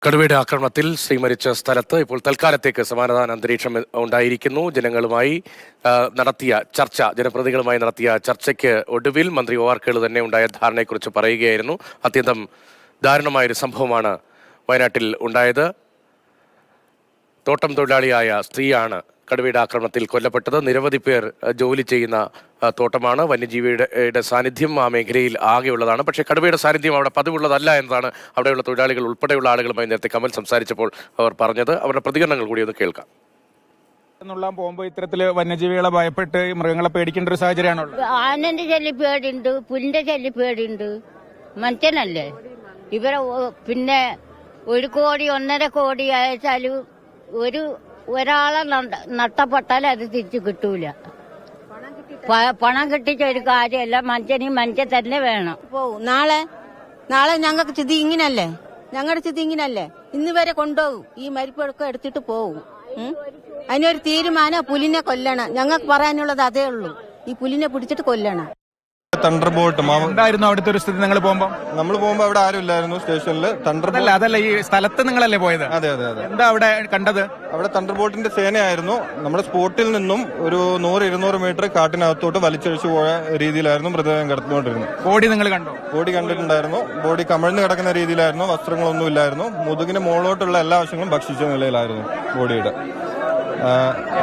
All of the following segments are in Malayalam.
കടുവയുടെ ആക്രമണത്തിൽ ശ്രീ മരിച്ച സ്ഥലത്ത് ഇപ്പോൾ തൽക്കാലത്തേക്ക് സമാധാന അന്തരീക്ഷം ഉണ്ടായിരിക്കുന്നു. ജനങ്ങളുമായി നടത്തിയ ചർച്ച, ജനപ്രതിനിധികളുമായി നടത്തിയ ചർച്ചയ്ക്ക് ഒടുവിൽ മന്ത്രി ഒ ആർ കേളു തന്നെ ഉണ്ടായ ധാരണയെക്കുറിച്ച് പറയുകയായിരുന്നു. അത്യന്തം ദാരുണമായൊരു സംഭവമാണ് വയനാട്ടിൽ ഉണ്ടായത്. തോട്ടം തൊഴിലാളിയായ സ്ത്രീയാണ് കടുവയുടെ ആക്രമണത്തിൽ കൊല്ലപ്പെട്ടത്. നിരവധി പേർ ജോലി ചെയ്യുന്ന തോട്ടമാണ്. വന്യജീവിയുടെ സാന്നിധ്യം ആ മേഖലയിൽ ആകെയുള്ളതാണ്. പക്ഷേ കടുവയുടെ സാന്നിധ്യം അവിടെ പതിവുള്ളതല്ല എന്നതാണ് അവിടെയുള്ള തൊഴിലാളികൾ ഉൾപ്പെടെയുള്ള ആളുകളുമായി നേരത്തെ കമൽ സംസാരിച്ചപ്പോൾ അവർ പറഞ്ഞത്. അവരുടെ പ്രതികരണങ്ങൾ കൂടി ഒന്ന് കേൾക്കാം. എന്നുള്ളാൻ പോകുമ്പോൾ ഇത്തരത്തില് വന്യജീവികളെ ഭയപ്പെട്ട് മൃഗങ്ങളെ പേടിക്കേണ്ട ഒരു സാഹചര്യമാണുള്ളത്. ആനന്റെ ശല്യം പേടിയുണ്ട്, പുലിന്റെ ശല്യം പേടിയുണ്ട്. മനുഷ്യനല്ലേ ഇവരെ പിന്നെ 1 കോടി 1.5 കോടി അയച്ചാലും ഒരാളെ നഷ്ടപ്പെട്ടാൽ അത് തിരിച്ചു കിട്ടൂല. പണം കിട്ടിച്ച ഒരു കാര്യമല്ല. മനുഷ്യൻ തന്നെ വേണം. നാളെ ഞങ്ങൾക്ക് ചിതി ഇങ്ങനല്ലേ, ഞങ്ങളുടെ ചിതി ഇങ്ങനല്ലേ. ഇന്ന് വരെ കൊണ്ടുപോകും, ഈ മരിപ്പൊക്കെ എടുത്തിട്ട് പോകും. അതിനൊരു തീരുമാനം, പുലിനെ കൊല്ലണം. ഞങ്ങൾക്ക് പറയാനുള്ളത് അതേ ഉള്ളൂ, ഈ പുലിനെ പിടിച്ചിട്ട് കൊല്ലണം. തണ്ടർബോൾട്ട് എന്തായിരുന്നു അവിടുത്തെ ഒരു സ്ഥിതി? നിങ്ങൾ പോകുമ്പോ അവിടെ ആരും ഇല്ലായിരുന്നു സ്റ്റേഷനിൽ. അതല്ല, ഈ സ്ഥലത്ത് നിങ്ങളല്ലേ പോയത്? അതെ. എന്താ അവിടെ കണ്ടത്? അവിടെ തണ്ടർബോൾട്ടിന്റെ സേനയായിരുന്നു. നമ്മുടെ സ്പോട്ടിൽ നിന്നും ഒരു 100-200 മീറ്റർ കാട്ടിനകത്തോട്ട് വലിച്ചഴിച്ചു പോയ രീതിയിലായിരുന്നു മൃതദേഹം കിടന്നുകൊണ്ടിരുന്നത്. ബോഡി നിങ്ങൾ കണ്ടോ? ബോഡി കണ്ടിട്ടുണ്ടായിരുന്നു. ബോഡി കമഴ്ന്നു കിടക്കുന്ന രീതിയിലായിരുന്നു. വസ്ത്രങ്ങളൊന്നും ഇല്ലായിരുന്നു. മുതുകിന് മുകളിലോട്ടുള്ള എല്ലാ വശങ്ങളും ഭക്ഷിച്ച നിലയിലായിരുന്നു ബോഡിയുടെ.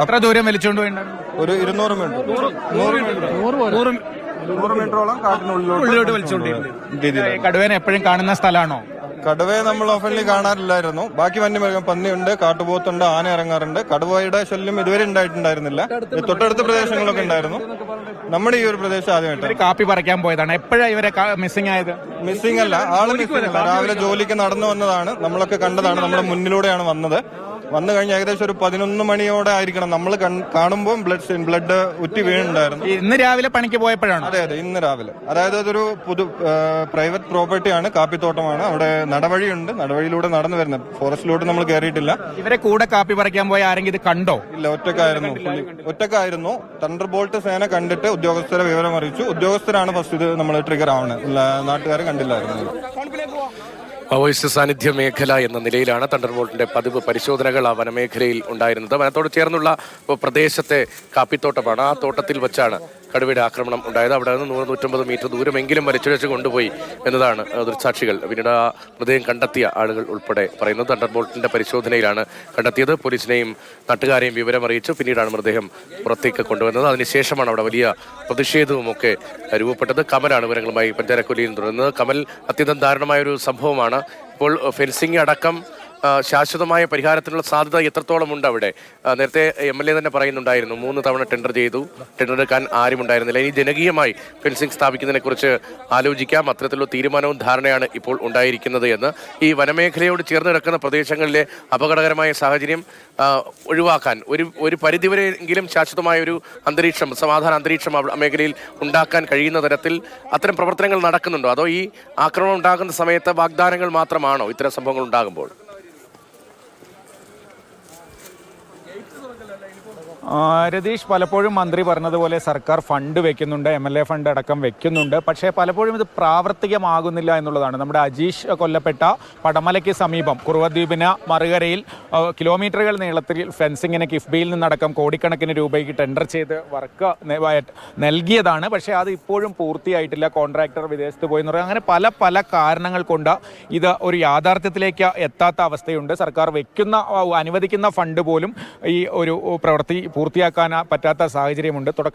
എത്ര ദൂരം വലിച്ചുകൊണ്ട് പോയിട്ടുണ്ടായിരുന്നു? ഒരു 200 മീറ്ററോളം കാട്ടിനുള്ളിലോട്ട് വലിച്ചുകൊണ്ടിരുന്നു. കടുവേനെ എപ്പോഴും കാണുന്ന സ്ഥലമാണോ? കടുവയെ നമ്മൾ ഓഫൻലി കാണാറില്ലായിരുന്നു. ബാക്കി വന്യമൃഗം, പന്നിയുണ്ട്, കാട്ടുപോത്തുണ്ട്, ആന ഇറങ്ങാറുണ്ട്. കടുവയുടെ ശല്യം ഇതുവരെ ഉണ്ടായിട്ടുണ്ടായിരുന്നില്ല. തൊട്ടടുത്ത പ്രദേശങ്ങളൊക്കെ ഉണ്ടായിരുന്നു. നമ്മുടെ ഈ ഒരു പ്രദേശം ആദ്യമായിട്ട് കാപ്പി പറിക്കാൻ പോയതാണ്. എപ്പോഴാണ് ഇവരെ മിസ്സിംഗ് ആയത്? മിസ്സിംഗ് അല്ല, ആള് മിസ്സിംഗ് അല്ല. രാവിലെ ജോലിക്ക് നടന്നു വന്നതാണ്. നമ്മളൊക്കെ കണ്ടതാണ്. നമ്മുടെ മുന്നിലൂടെയാണ് വന്നത്. വന്നു കഴിഞ്ഞ ഏകദേശം ഒരു 11 മണിയോടെ ആയിരിക്കണം നമ്മൾ കാണുമ്പോൾ ബ്ലഡ് ഉറ്റി വീണുണ്ടായിരുന്നു. ഇന്ന് രാവിലെ പണിക്ക് പോയപ്പോഴാണ്? അതെ, ഇന്ന് രാവിലെ. അതായത് അതൊരു പ്രൈവറ്റ് പ്രോപ്പർട്ടിയാണ്, കാപ്പിത്തോട്ടമാണ്. അവിടെ നടവഴിയുണ്ട്. നടവഴിയിലൂടെ നടന്നു വരുന്നത്. ഫോറസ്റ്റിലോട്ട് നമ്മൾ കയറിയിട്ടില്ല. ഇവരെ കൂടെ കാപ്പി പറിക്കാൻ പോയ ആരെങ്കിലും ഇത് കണ്ടോ? ഇല്ല, ഒറ്റക്കായിരുന്നു. തണ്ടർബോൾട്ട് സേന കണ്ടിട്ട് ഉദ്യോഗസ്ഥരെ വിവരം അറിയിച്ചു. ഉദ്യോഗസ്ഥരാണ് ഫസ്റ്റ് ഇത് നമ്മൾ ട്രിഗർ ആവുന്നത്. നാട്ടുകാരെ കണ്ടില്ലായിരുന്നു. മാവോയിസ്റ്റ് സാന്നിധ്യ മേഖല എന്ന നിലയിലാണ് തണ്ടർബോൾട്ടിന്റെ പതിവ് പരിശോധനകൾ ആ വനമേഖലയിൽ ഉണ്ടായിരുന്നത്. വനത്തോട് ചേർന്നുള്ള പ്രദേശത്തെ കാപ്പിത്തോട്ടമാണ്. ആ തോട്ടത്തിൽ വെച്ചാണ് കടുവയുടെ ആക്രമണം ഉണ്ടായത്. അവിടെ നിന്ന് 100-150 മീറ്റർ ദൂരമെങ്കിലും വലിച്ചിഴച്ച് കൊണ്ടുപോയി എന്നതാണ് ദൃക്സാക്ഷികൾ, പിന്നീട് ആ മൃതദേഹം കണ്ടെത്തിയ ആളുകൾ ഉൾപ്പെടെ പറയുന്നത്. തണ്ടർബോൾട്ടിന്റെ പരിശോധനയിലാണ് കണ്ടെത്തിയത്. പോലീസിനെയും നാട്ടുകാരെയും വിവരം അറിയിച്ചു. പിന്നീടാണ് മൃതദേഹം പുറത്തേക്ക് കൊണ്ടുവന്നത്. അതിനുശേഷമാണ് അവിടെ വലിയ പ്രതിഷേധവും ഒക്കെ രൂപപ്പെട്ടത്. കമലാണ് വിവരങ്ങളുമായി പഞ്ചാരക്കൊല്ലിയിൽ തുടരുന്നത്. കമൽ, അത്യന്തം ദാരുണമായൊരു സംഭവമാണ്. ഇപ്പോൾ ഫെൻസിംഗ് അടക്കം ശാശ്വതമായ പരിഹാരത്തിനുള്ള സാധ്യത എത്രത്തോളം ഉണ്ട് അവിടെ? നേരത്തെ MLA തന്നെ പറയുന്നുണ്ടായിരുന്നു 3 തവണ ടെൻഡർ ചെയ്തു, ടെൻഡർ എടുക്കാൻ ആരും ഉണ്ടായിരുന്നില്ല. ഇനി ജനകീയമായി ഫെൻസിംഗ് സ്ഥാപിക്കുന്നതിനെ കുറിച്ച് ആലോചിക്കാം. അത്തരത്തിലുള്ള തീരുമാനവും ധാരണയാണ് ഇപ്പോൾ ഉണ്ടായിരിക്കുന്നത് എന്ന്. ഈ വനമേഖലയോട് ചേർന്ന് കിടക്കുന്ന പ്രദേശങ്ങളിലെ അപകടകരമായ സാഹചര്യം ഒഴിവാക്കാൻ ഒരു പരിധിവരെയെങ്കിലും ശാശ്വതമായ ഒരു അന്തരീക്ഷം, സമാധാന അന്തരീക്ഷം മേഖലയിൽ ഉണ്ടാക്കാൻ കഴിയുന്ന തരത്തിൽ അത്തരം പ്രവർത്തനങ്ങൾ നടക്കുന്നുണ്ടോ? അതോ ഈ ആക്രമണം ഉണ്ടാകുന്ന സമയത്ത് വാഗ്ദാനങ്ങൾ മാത്രമാണോ ഇത്തരം സംഭവങ്ങൾ ഉണ്ടാകുമ്പോൾ? രതീഷ്, പലപ്പോഴും മന്ത്രി പറഞ്ഞതുപോലെ സർക്കാർ ഫണ്ട് വെക്കുന്നുണ്ട്, MLA ഫണ്ട് അടക്കം വെക്കുന്നുണ്ട്. പക്ഷേ പലപ്പോഴും ഇത് പ്രാവർത്തികമാകുന്നില്ല എന്നുള്ളതാണ്. നമ്മുടെ അജീഷ് കൊല്ലപ്പെട്ട പടമലയ്ക്ക് സമീപം കുറുവദ്വീപിന് മറുകരയിൽ കിലോമീറ്ററുകൾ നീളത്തിൽ ഫെൻസിങ്ങിന് കിഫ്ബിയിൽ നിന്നടക്കം കോടിക്കണക്കിന് രൂപയ്ക്ക് ടെൻഡർ ചെയ്ത് വർക്ക് നൽകിയതാണ്. പക്ഷേ അത് ഇപ്പോഴും പൂർത്തിയായിട്ടില്ല. കോൺട്രാക്ടർ വിദേശത്ത് പോയി എന്ന് പറയുന്നത്. അങ്ങനെ പല കാരണങ്ങൾ കൊണ്ട് ഇത് ഒരു യാഥാർത്ഥ്യത്തിലേക്ക് എത്താത്ത അവസ്ഥയുണ്ട്. സർക്കാർ അനുവദിക്കുന്ന ഫണ്ട് പോലും ഈ ഒരു പ്രവൃത്തി പൂർത്തിയാക്കാൻ പറ്റാത്ത സാഹചര്യമുണ്ട്.